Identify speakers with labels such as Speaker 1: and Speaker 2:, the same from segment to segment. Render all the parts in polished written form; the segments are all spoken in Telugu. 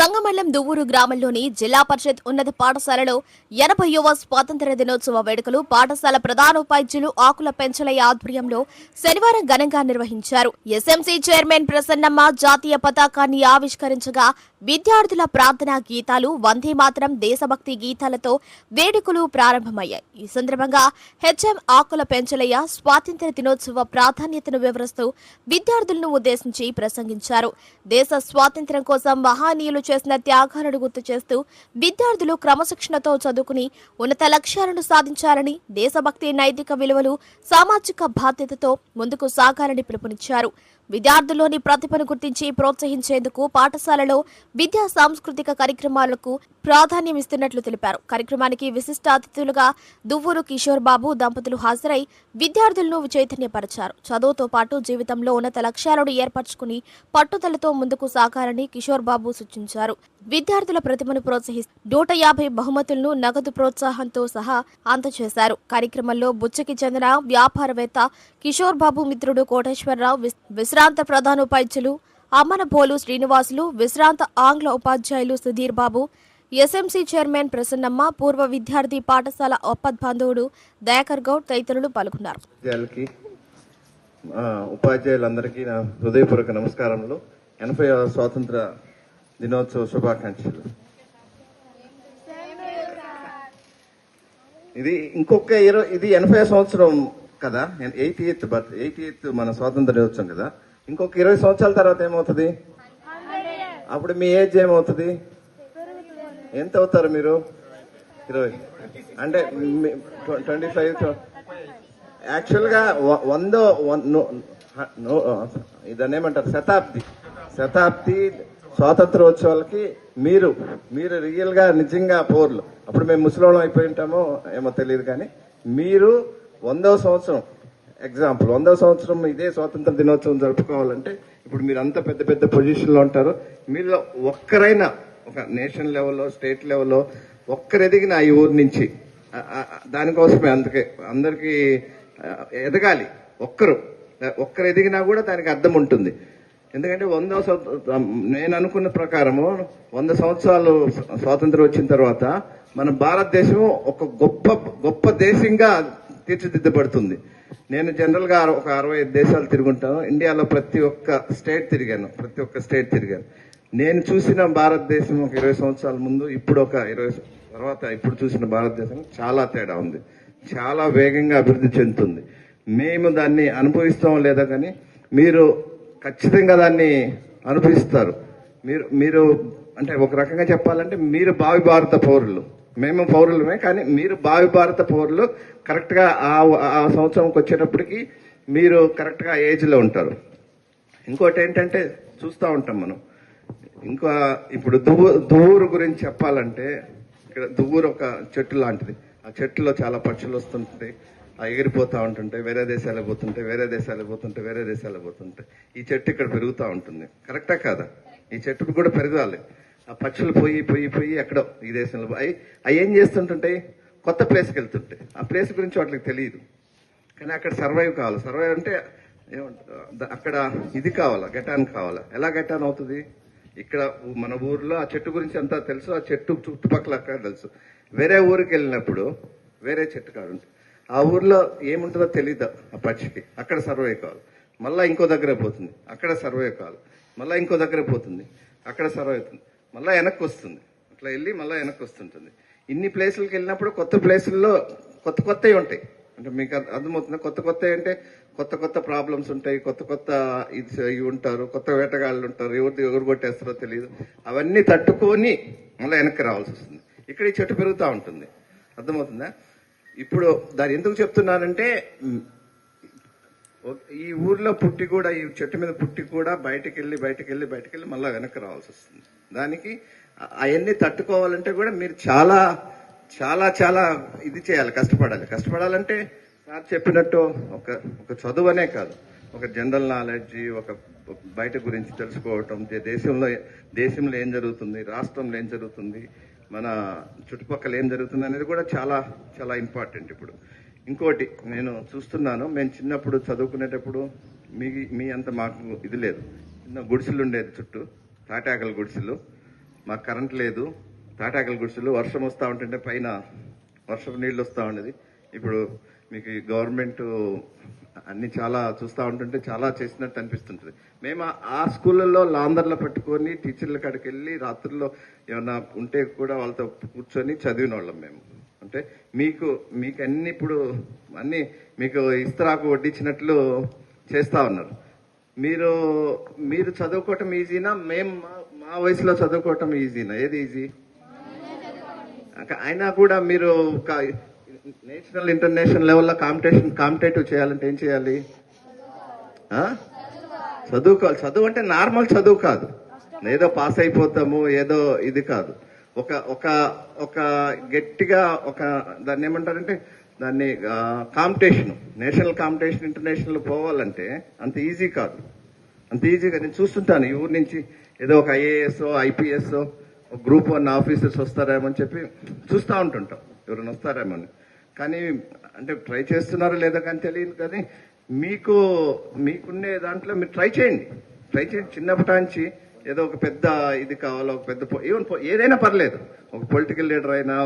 Speaker 1: సంగమండలం దువ్వూరు గ్రామంలోని జిల్లా పరిషత్ ఉన్నత పాఠశాలలో 80వ స్వాతంత్ర్య దినోత్సవ వేడుకలు పాఠశాల ప్రధానోపాధ్యాయులు ఆకుల పెంచలయ్య ఆధ్వర్యంలో శనివారం ఘనంగా నిర్వహించారు. ఎస్ఎంసీ చైర్మన్ ప్రసన్నమ్మ జాతీయ పతాకాన్ని ఆవిష్కరించగా విద్యార్థుల ప్రార్థనా గీతాలు, వందే మాతరం, దేశభక్తి గీతాలతో వేడుకలు ప్రారంభమయ్యాయి. ఈ సందర్భంగా హెచ్ఎం ఆకుల పెంచలయ్య స్వాతంత్ర్య దినోత్సవ ప్రాధాన్యతను వివరిస్తూ విద్యార్థులను ఉద్దేశించి ప్రసంగించారు. దేశ స్వాతంత్ర్యం కోసం మహనీయులు చేసిన త్యాగాలను గుర్తు చేస్తూ విద్యార్థులు క్రమశిక్షణతో చదువుకుని ఉన్నత లక్ష్యాలను సాధించాలని, దేశభక్తి, నైతిక విలువలు, సామాజిక బాధ్యతతో ముందుకు సాగాలని పిలుపునిచ్చారు. విద్యార్థుల్లోని ప్రతిభను గుర్తించి ప్రోత్సహించేందుకు పాఠశాలలో విద్యా సాంస్కృతిక కార్యక్రమాలకు ప్రాధాన్యం ఇస్తున్నట్లు తెలిపారు. కార్యక్రమానికి విశిష్ట అతిథులుగా దువ్వూరు కిషోర్ బాబు దంపతులు హాజరై విద్యార్థులను చైతన్యపరిచారు. చదువుతో పాటు జీవితంలో ఉన్నత లక్ష్యాలను ఏర్పరచుకుని పట్టుదలతో ముందుకు సాగాలని కిషోర్ బాబు సూచించారు. విద్యార్థుల ప్రతిభను ప్రోత్సహిస్తూ 150 బహుమతులను నగదు ప్రోత్సాహంతో సహా అందజేశారు. కార్యక్రమంలో బుచ్చకి చెందిన వ్యాపారవేత్త కిషోర్ బాబు మిత్రుడు కోటేశ్వరరావు, విశ్రాంత ప్రధానోపాధ్యాయులు అమ్మనబోలు శ్రీనివాసులు, విశ్రాంత ఆంగ్ల ఉపాధ్యాయులు సుధీర్ బాబు, ఎస్ఎంసీ చైర్మన్ ప్రసన్నమ్మ, పూర్వ విద్యార్థి పాఠశాల ఒప్పందబాంధవుడు దయాకర్ గౌడ్ తదితరులు పాల్గొన్నారు.
Speaker 2: ఉపాధ్యాయులందరికీ నా హృదయపూర్వక నమస్కారములు. 80వ స్వాతంత్ర దినోత్సవ శుభాకాంక్షలు. ఇది ఇంకొక ఇది 80వ సంవత్సరం కదా, 88th మన స్వాతంత్ర దినోత్సవం కదా. ఇంకొక 20 సంవత్సరాల తర్వాత ఏమవుతుంది? అప్పుడు మీ ఏజ్ ఏమవుతుంది? ఎంత అవుతారు మీరు? 20 అంటే 25. యాక్చువల్ గా 100 ఇదన్నేమంటారు, శతాబ్ది స్వాతంత్రోత్సవాలకి మీరు రియల్ గా నిజంగా పౌరులు. అప్పుడు మేము ముసలోళం అయిపోయి ఉంటామో ఏమో తెలియదు, కానీ మీరు 100వ సంవత్సరం ఎగ్జాంపుల్, 100వ సంవత్సరం ఇదే స్వాతంత్ర దినోత్సవం జరుపుకోవాలంటే ఇప్పుడు మీరు అంత పెద్ద పెద్ద పొజిషన్ లో ఉంటారు. మీలో ఒక్కరైనా ఒక నేషనల్ లెవెల్లో, స్టేట్ లెవెల్లో ఒక్కరు ఎదిగిన ఈ ఊరు నుంచి, దానికోసమే అందుకే అందరికీ ఎదగాలి. ఒక్కరు ఎదిగినా కూడా దానికి అర్థం ఉంటుంది. ఎందుకంటే 100వ నేను అనుకున్న ప్రకారము 100 సంవత్సరాలు స్వాతంత్రం వచ్చిన తర్వాత మన భారతదేశం ఒక గొప్ప దేశంగా తీర్చిదిద్దబడుతుంది. నేను జనరల్ గా ఒక 65 దేశాలు తిరుగుంటాను. ఇండియాలో ప్రతి ఒక్క స్టేట్ తిరిగాను. నేను చూసిన భారతదేశం ఒక 20 సంవత్సరాల ముందు, ఇప్పుడు ఒక 20 తర్వాత ఇప్పుడు చూసిన భారతదేశం చాలా తేడా ఉంది. చాలా వేగంగా అభివృద్ధి చెందుతుంది. మేము దాన్ని అనుభవిస్తాం లేదా, కానీ మీరు ఖచ్చితంగా దాన్ని అనుభవిస్తారు. మీరు అంటే ఒక రకంగా చెప్పాలంటే మీరు భావి భారత పౌరులు. మేము పౌరులమే, కానీ మీరు భావి భారత పౌరులు. కరెక్ట్ గా ఆ సంవత్సరంకి వచ్చేటప్పటికి మీరు కరెక్ట్ గా ఏజ్ లో ఉంటారు. ఇంకోటి ఏంటంటే చూస్తూ ఉంటాం మనం. ఇంకా ఇప్పుడు దువ్వూరు గురించి చెప్పాలంటే, ఇక్కడ దువ్వూరు ఒక చెట్టు లాంటిది. ఆ చెట్టులో చాలా పక్షులు వస్తుంటాయి, ఎగిరిపోతూ ఉంటుంటాయి, వేరే దేశాలకు పోతుంటాయి. ఈ చెట్టు ఇక్కడ పెరుగుతూ ఉంటుంది. కరెక్టా కాదా? ఈ చెట్టుకు కూడా పెరగాలి. ఆ పక్షులు పోయి ఎక్కడో ఈ దేశంలో అవి ఏం చేస్తుంటుంటాయి? కొత్త ప్లేస్కి వెళ్తుంటాయి. ఆ ప్లేస్ గురించి వాటికి తెలియదు, కానీ అక్కడ సర్వైవ్ కావాలి. సర్వైవ్ అంటే అక్కడ ఇది కావాలా, గెటాన్ కావాలా. ఎలా గెటాన్ అవుతుంది? ఇక్కడ మన ఊర్లో ఆ చెట్టు గురించి అంతా తెలుసు, ఆ చెట్టు చుట్టుపక్కల అక్కడ తెలుసు. వేరే ఊరికి వెళ్ళినప్పుడు వేరే చెట్టు కాదు, ఆ ఊర్లో ఏముంటుందో తెలియదు ఆ పక్షికి. అక్కడ సర్వే కావాలి. మళ్ళా ఇంకో దగ్గర పోతుంది, అక్కడ సర్వే కావాలి. మళ్ళా ఇంకో దగ్గర పోతుంది, అక్కడ సర్వే అవుతుంది. మళ్ళా వెనక్కి వస్తుంది, అట్లా వెళ్ళి మళ్ళా వెనక్కి వస్తుంటుంది. ఇన్ని ప్లేసులకు వెళ్ళినప్పుడు కొత్త ప్లేసుల్లో కొత్తవి ఉంటాయి. అంటే మీకు అర్థమవుతుంది. కొత్తవి అంటే కొత్త ప్రాబ్లమ్స్ ఉంటాయి, కొత్త ఇవి ఉంటారు, కొత్త వేటగాళ్ళు ఉంటారు, ఎవరు కొట్టేస్తారో తెలియదు. అవన్నీ తట్టుకొని మళ్ళీ వెనక్కి రావాల్సి వస్తుంది. ఇక్కడ ఈ చెట్టు పెరుగుతూ ఉంటుంది. అర్థమవుతుందా? ఇప్పుడు దాన్ని ఎందుకు చెప్తున్నానంటే, ఈ ఊర్లో పుట్టి కూడా, ఈ చెట్టు మీద పుట్టి కూడా బయటికి వెళ్ళి మళ్ళీ వెనక్కి రావాల్సి వస్తుంది. దానికి అవన్నీ తట్టుకోవాలంటే కూడా మీరు చాలా చాలా చాలా ఇది చేయాలి, కష్టపడాలంటే సార్ చెప్పినట్టు ఒక చదువు అనే కాదు, ఒక జనరల్ నాలెడ్జ్, ఒక బయట గురించి తెలుసుకోవటం, దేశంలో ఏం జరుగుతుంది, రాష్ట్రంలో ఏం జరుగుతుంది, మన చుట్టుపక్కల ఏం జరుగుతుంది అనేది కూడా చాలా చాలా ఇంపార్టెంట్. ఇప్పుడు ఇంకోటి నేను చూస్తున్నాను, మేము చిన్నప్పుడు చదువుకునేటప్పుడు మీ అంత మాకు ఇది లేదు. చిన్న గుడిసెలు ఉండేది, చుట్టూ తాటాకల గుడిసెలు. మాకు కరెంట్ లేదు, తాటాకల గుడిసెలు, వర్షం వస్తూ ఉంటుంటే పైన వర్షపు నీళ్ళు వస్తూ ఉండేది. ఇప్పుడు మీకు ఈ గవర్నమెంట్ అన్ని చాలా చూస్తూ ఉంటుంటే చాలా చేసినట్టు అనిపిస్తుంటుంది. మేము ఆ స్కూళ్ళల్లో లాందర్లో పెట్టుకొని టీచర్ల కాడికి వెళ్ళి రాత్రుల్లో ఏమన్నా ఉంటే కూడా వాళ్ళతో కూర్చొని చదివిన వాళ్ళం మేము. అంటే మీకు అన్ని ఇప్పుడు అన్ని మీకు ఇస్తరాకు వడ్డించినట్లు చేస్తా ఉన్నారు. మీరు చదువుకోవటం ఈజీనా, మేము మా వయసులో చదువుకోవటం ఈజీనా? ఏది ఈజీ? అయినా కూడా మీరు నేషనల్ ఇంటర్నేషనల్ లెవెల్లో కాంపిటేటివ్ చేయాలంటే ఏం చేయాలి? చదువుకోవాలి. చదువు అంటే నార్మల్ చదువు కాదు, ఏదో పాస్ అయిపోతాము ఏదో ఇది కాదు. ఒక గట్టిగా దాన్ని ఏమంటారంటే దాన్ని కాంపిటీషన్, నేషనల్ కాంపిటీషన్, ఇంటర్నేషనల్ పోవాలంటే అంత ఈజీ కాదు. అంత ఈజీగా నేను చూస్తుంటాను ఈ ఊరు నుంచి ఏదో ఒక ఐఏఎస్ ఐపీఎస్ గ్రూప్ 1 ఆఫీసర్స్ వస్తారేమో అని చెప్పి చూస్తూ ఉంటుంటాం, ఎవరైనా వస్తారేమో అని. కానీ అంటే ట్రై చేస్తున్నారో లేదో కానీ తెలియదు. కానీ మీకుండే దాంట్లో మీరు ట్రై చేయండి. చిన్నప్పటి నుంచి ఏదో ఒక పెద్ద ఇది కావాలో, ఒక పెద్ద ఈవెన్ ఏదైనా పర్లేదు, ఒక పొలిటికల్ లీడర్ అయినా,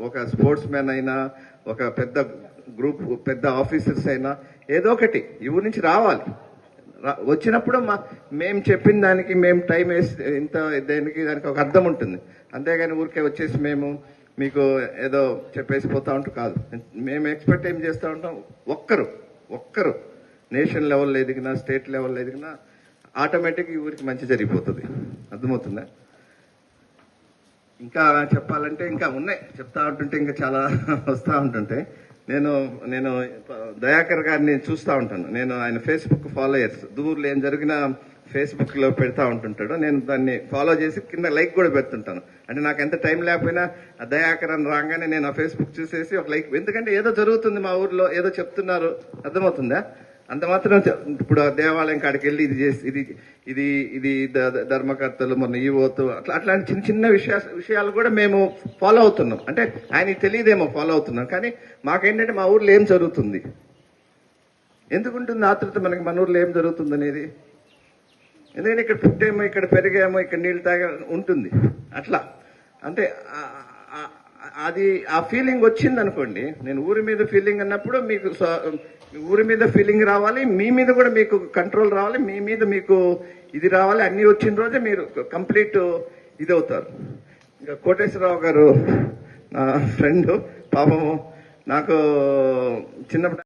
Speaker 2: ఒక స్పోర్ట్స్ మ్యాన్ అయినా, ఒక పెద్ద గ్రూప్ పెద్ద ఆఫీసర్స్ అయినా, ఏదో ఒకటి ఈ ఊరి నుంచి రావాలి. వచ్చినప్పుడు మేము చెప్పిన దానికి మేము టైం వేసి ఇంత దానికి ఒక అర్థం ఉంటుంది. అంతేగాని ఊరికే వచ్చేసి మేము మీకు ఏదో చెప్పేసి పోతా ఉంటాం కాదు. మేము ఎక్స్పెక్ట్ ఏం చేస్తూ ఉంటాం, ఒక్కరు నేషనల్ లెవెల్లో ఎదిగినా, స్టేట్ లెవెల్లో ఎదిగినా ఆటోమేటిక్ ఈ ఊరికి మంచి జరిగిపోతుంది. అర్థమవుతుందా? ఇంకా చెప్పాలంటే ఇంకా ఉన్నాయి, చెప్తా ఉంటుంటే ఇంకా చాలా వస్తూ ఉంటుంటే. నేను దయాకర్ గారిని చూస్తూ ఉంటాను. నేను ఆయన ఫేస్బుక్ ఫాలోయర్స్, దూర్లో ఏం జరిగినా ఫేస్బుక్ లో పెడతా ఉంటుంటాడు. నేను దాన్ని ఫాలో చేసి కింద లైక్ కూడా పెడుతుంటాను. అంటే నాకు ఎంత టైం లేకపోయినా ఆ దయాకర్ అని రాగానే నేను ఆ ఫేస్బుక్ చూసేసి ఒక లైక్, ఎందుకంటే ఏదో జరుగుతుంది మా ఊర్లో, ఏదో చెప్తున్నారు. అర్థమవుతుందా? అంత మాత్రం ఇప్పుడు ఆ దేవాలయం కాడికి వెళ్ళి ఇది చేసి ఇది ధర్మకర్తలు మొన్న ఈవోతు అట్లాంటి చిన్న విషయాలు కూడా మేము ఫాలో అవుతున్నాం. అంటే ఆయనకి తెలియదేమో ఫాలో అవుతున్నాం, కానీ మాకేంటంటే మా ఊర్లో ఏం జరుగుతుంది, ఎందుకుంటుంది ఆతృత మనకి మన ఊర్లో ఏం జరుగుతుంది అనేది. ఎందుకంటే ఇక్కడ పుట్టేమో, ఇక్కడ పెరిగామో, ఇక్కడ నీళ్ళు తాగా ఉంటుంది. అట్లా అంటే అది ఆ ఫీలింగ్ వచ్చింది అనుకోండి. నేను ఊరి మీద ఫీలింగ్ అన్నప్పుడు మీకు ఊరి మీద ఫీలింగ్ రావాలి, మీ మీద కూడా మీకు కంట్రోల్ రావాలి, మీ మీద మీకు ఇది రావాలి. అన్ని వచ్చిన రోజే మీరు కంప్లీట్ ఇది అవుతారు. ఇంకా కోటేశ్వరరావు గారు నా ఫ్రెండ్, పాపము నాకు చిన్నప్పుడు